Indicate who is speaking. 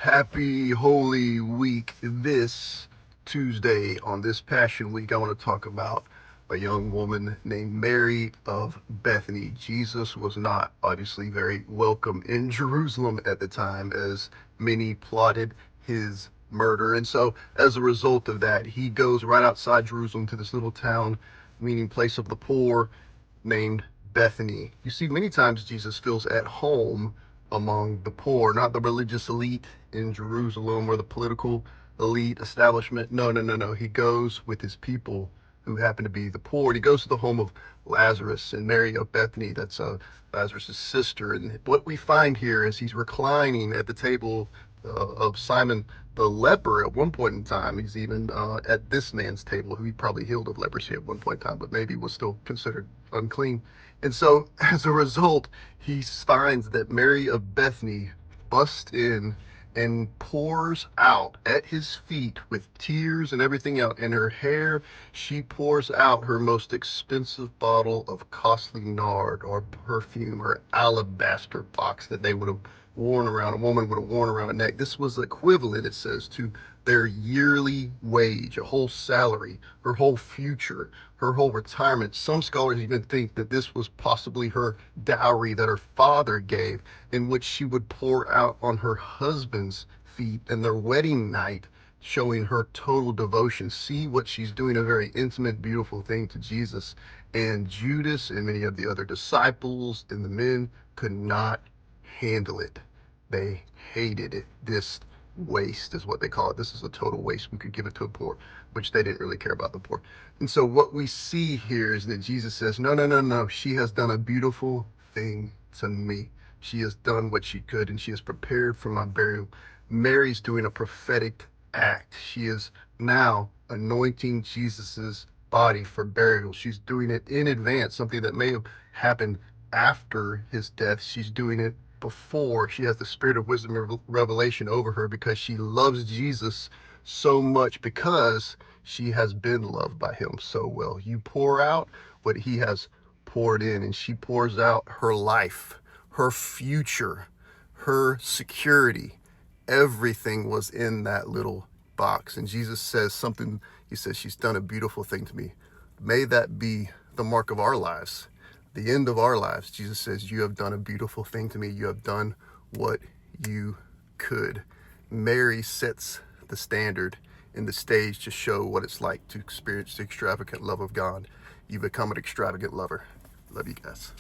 Speaker 1: Happy Holy Week. This Tuesday, on this Passion Week, I want to talk about a young woman named Mary of Bethany. Jesus was not obviously very welcome in Jerusalem at the time, as many plotted his murder. And so, as a result of that, he goes right outside Jerusalem to this little town, meaning place of the poor, named Bethany. You see, many times Jesus feels at home among the poor, not the religious elite in Jerusalem or the political elite establishment. No, no, no, no. He goes with his people who happen to be the poor. He goes to the home of Lazarus and Mary of Bethany. That's Lazarus' sister. And what we find here is he's reclining at the table of Simon the leper at one point in time. He's even at this man's table, who he probably healed of leprosy at one point in time, but maybe was still considered unclean. And so, as a result, he finds that Mary of Bethany busts in and pours out at his feet with tears and everything out. In her hair, she pours out her most expensive bottle of costly nard or perfume or alabaster box that they would have worn around, a woman would have worn around her neck. This was equivalent, it says, to their yearly wage, a whole salary, her whole future, her whole retirement. Some scholars even think that this was possibly her dowry that her father gave, in which she would pour out on her husband's feet in their wedding night, showing her total devotion. See what she's doing, a very intimate, beautiful thing to Jesus. And Judas and many of the other disciples and the men could not handle it. They hated it. This waste is what they call it. This is a total waste. We could give it to a poor, which they didn't really care about the poor. And so what we see here is that Jesus says, no, no, no, no. She has done a beautiful thing to me. She has done what she could, and she has prepared for my burial. Mary's doing a prophetic act. She is now anointing Jesus's body for burial. She's doing it in advance, something that may have happened after his death. She's doing it before. She has the spirit of wisdom and revelation over her because she loves Jesus so much, because she has been loved by him so well. You pour out what he has poured in, and she pours out her life, her future, her security. Everything was in that little box. And Jesus says something. He says, she's done a beautiful thing to me. May that be the mark of our lives, the end of our lives. Jesus says, you have done a beautiful thing to me. You have done what you could. Mary sets the standard and the stage to show what it's like to experience the extravagant love of God. You become an extravagant lover. Love you guys.